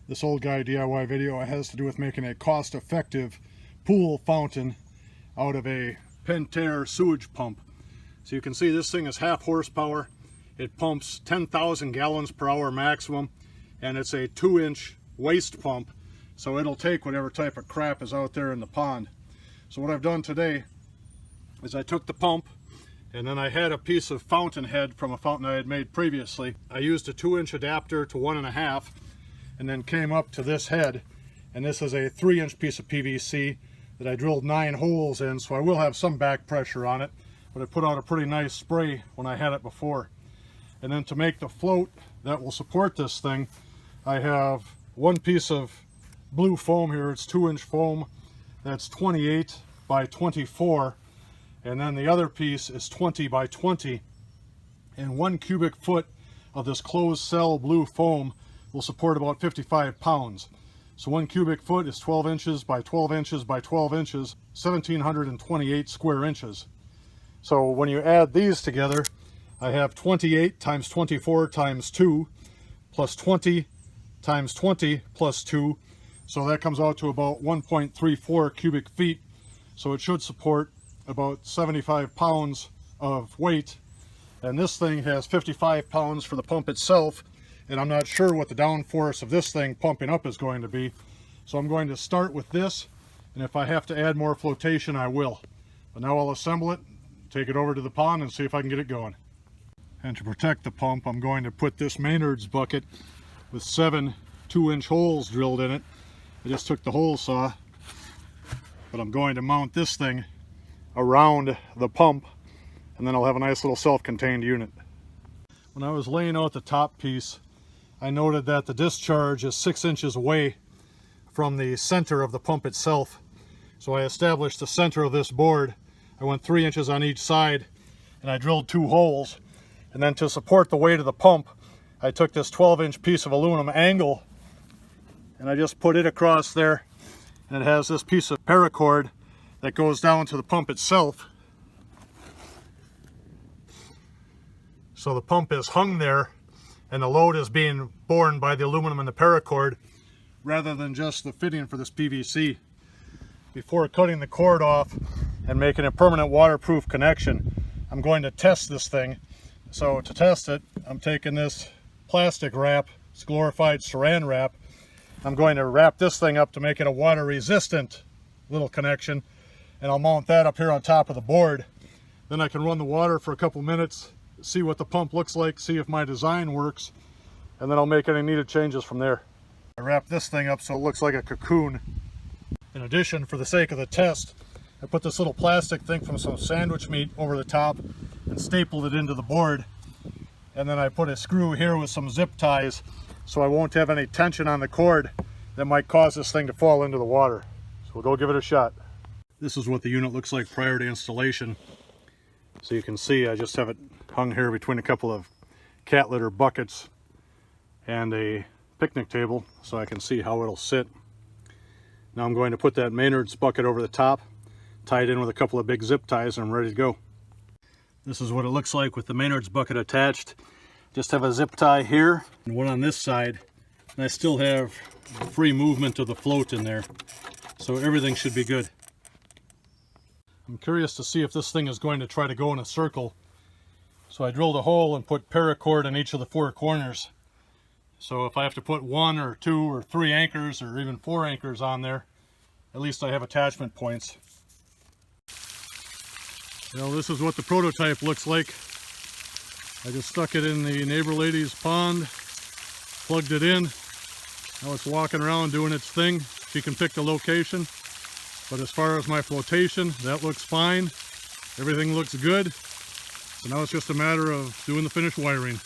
This old guy DIY video has to do with making a cost-effective pool fountain out of a Pentair sewage pump. So you can see this thing is half horsepower. It pumps 10,000 gallons per hour maximum, and it's a 2-inch waste pump, so it'll take whatever type of crap is out there in the pond. So what I've done today is I took the pump, and then I had a piece of fountain head from a fountain I had made previously. I used a 2-inch adapter to 1.5, and then came up to this head, and this is a 3-inch piece of PVC that I drilled 9 holes in, so I will have some back pressure on it, but it put out a pretty nice spray when I had it before. And then to make the float that will support this thing, I have one piece of blue foam here. It's 2-inch foam that's 28 by 24, and then the other piece is 20 by 20, and 1 cubic foot of this closed cell blue foam will support about 55 pounds. So 1 cubic foot is 12 inches by 12 inches by 12 inches, 1,728 square inches. So when you add these together, I have 28 times 24 times 2 plus 20 times 20 plus 2. So that comes out to about 1.34 cubic feet. So it should support about 75 pounds of weight. And this thing has 55 pounds for the pump itself. And I'm not sure what the downforce of this thing pumping up is going to be. So I'm going to start with this, and if I have to add more flotation, I will. But now I'll assemble it, take it over to the pond, and see if I can get it going. And to protect the pump, I'm going to put this Maynard's bucket with 7 2-inch holes drilled in it. I just took the hole saw, but I'm going to mount this thing around the pump, and then I'll have a nice little self-contained unit. When I was laying out the top piece, I noted that the discharge is 6 inches away from the center of the pump itself. So I established the center of this board. I went 3 inches on each side, and I drilled 2 holes. And then to support the weight of the pump, I took this 12-inch piece of aluminum angle, and I just put it across there. And it has this piece of paracord that goes down to the pump itself. So the pump is hung there, and the load is being borne by the aluminum and the paracord rather than just the fitting for this PVC. Before cutting the cord off and making a permanent waterproof connection, I'm going to test this thing. So to test it, I'm taking this plastic wrap, it's glorified saran wrap. I'm going to wrap this thing up to make it a water resistant little connection, and I'll mount that up here on top of the board. Then I can run the water for a couple minutes, see what the pump looks like, see if my design works, and then I'll make any needed changes from there. I wrapped this thing up so it looks like a cocoon. In addition, for the sake of the test, I put this little plastic thing from some sandwich meat over the top and stapled it into the board. And then I put a screw here with some zip ties so I won't have any tension on the cord that might cause this thing to fall into the water. So we'll go give it a shot. This is what the unit looks like prior to installation. So you can see I just have it hung here between a couple of cat litter buckets and a picnic table so I can see how it'll sit. Now I'm going to put that Maynard's bucket over the top, tie it in with a couple of big zip ties, and I'm ready to go. This is what it looks like with the Maynard's bucket attached. Just have a zip tie here and one on this side, and I still have free movement of the float in there, so everything should be good. I'm curious to see if this thing is going to try to go in a circle. So I drilled a hole and put paracord in each of the 4 corners. So if I have to put 1 or 2 or 3 anchors or even 4 anchors on there, at least I have attachment points. Well, this is what the prototype looks like. I just stuck it in the neighbor lady's pond, plugged it in. Now it's walking around doing its thing. She can pick the location. But as far as my flotation, that looks fine. Everything looks good. So now it's just a matter of doing the finished wiring.